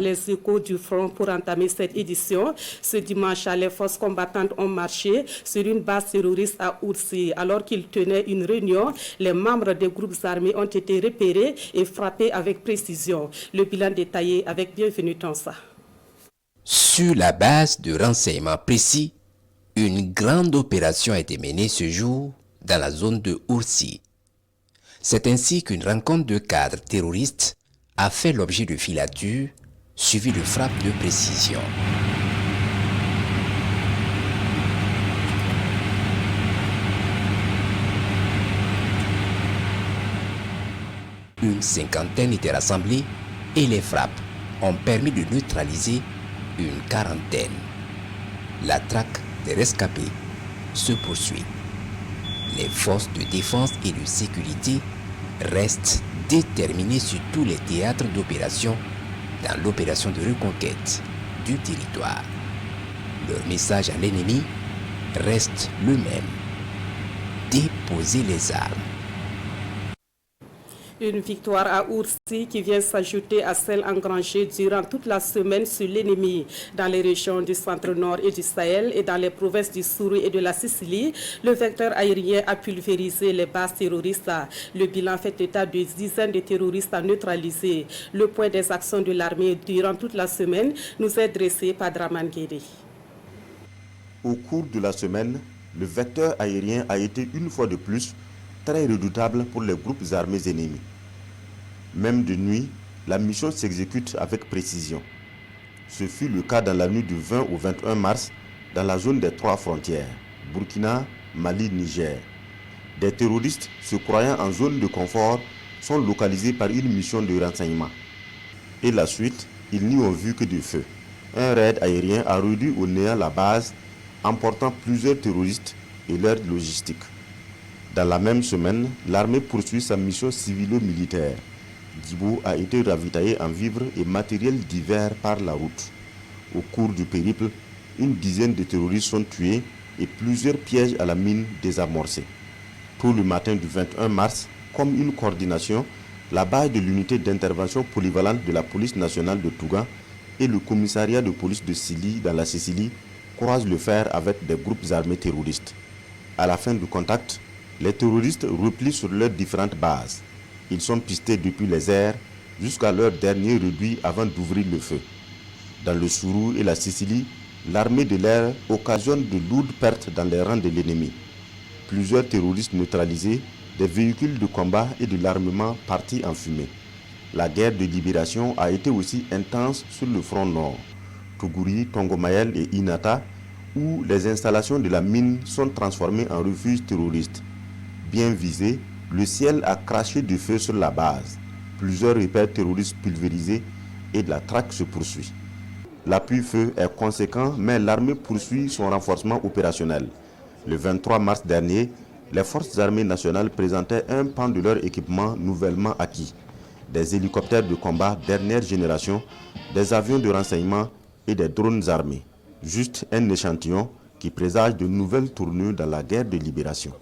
Les échos du front pour entamer cette édition. Ce dimanche, les forces combattantes ont marché sur une base terroriste à Oursi. Alors qu'ils tenaient une réunion, les membres des groupes armés ont été repérés et frappés avec précision. Le bilan détaillé avec Bienvenue Tansa. Sur la base de renseignements précis, une grande opération a été menée ce jour dans la zone de Oursi. C'est ainsi qu'une rencontre de cadres terroristes a fait l'objet de filatures suivi de frappes de précision. Une cinquantaine étaient rassemblés et les frappes ont permis de neutraliser une quarantaine. La traque des rescapés se poursuit. Les forces de défense et de sécurité restent déterminées sur tous les théâtres d'opération dans l'opération de reconquête du territoire. Leur message à l'ennemi reste le même: déposer les armes. Une victoire à Oursi qui vient s'ajouter à celle engrangée durant toute la semaine sur l'ennemi. Dans les régions du centre-nord et du Sahel et dans les provinces du Sourou et de la Sicile, le vecteur aérien a pulvérisé les bases terroristes. Le bilan fait état de dizaines de terroristes neutralisés. Le point des actions de l'armée durant toute la semaine nous est dressé par Draman Guédé. Au cours de la semaine, le vecteur aérien a été une fois de plus très redoutable pour les groupes armés ennemis. Même de nuit, la mission s'exécute avec précision. Ce fut le cas dans la nuit du 20 au 21 mars dans la zone des 3 frontières, Burkina, Mali, Niger. Des terroristes se croyant en zone de confort sont localisés par une mission de renseignement. Et la suite, ils n'y ont vu que du feu. Un raid aérien a réduit au néant la base, emportant plusieurs terroristes et leur logistique. Dans la même semaine, l'armée poursuit sa mission civilo-militaire. Djibo a été ravitaillé en vivres et matériel divers par la route. Au cours du périple, une dizaine de terroristes sont tués et plusieurs pièges à la mine désamorcés. Tôt le matin du 21 mars, comme une coordination, la base de l'unité d'intervention polyvalente de la police nationale de Touga et le commissariat de police de Sili dans la Sicile croisent le fer avec des groupes armés terroristes. À la fin du contact, les terroristes replient sur leurs différentes bases. Ils sont pistés depuis les airs jusqu'à leur dernier réduit avant d'ouvrir le feu. Dans le Sourou et la Sicile, l'armée de l'air occasionne de lourdes pertes dans les rangs de l'ennemi. Plusieurs terroristes neutralisés, des véhicules de combat et de l'armement partis en fumée. La guerre de libération a été aussi intense sur le front nord, Tougouri, Tongomayel et Inata, où les installations de la mine sont transformées en refuges terroristes. Bien visé, le ciel a craché du feu sur la base. Plusieurs repères terroristes pulvérisés et la traque se poursuit. L'appui-feu est conséquent, mais l'armée poursuit son renforcement opérationnel. Le 23 mars dernier, les forces armées nationales présentaient un pan de leur équipement nouvellement acquis. Des hélicoptères de combat dernière génération, des avions de renseignement et des drones armés. Juste un échantillon qui présage de nouvelles tournures dans la guerre de libération.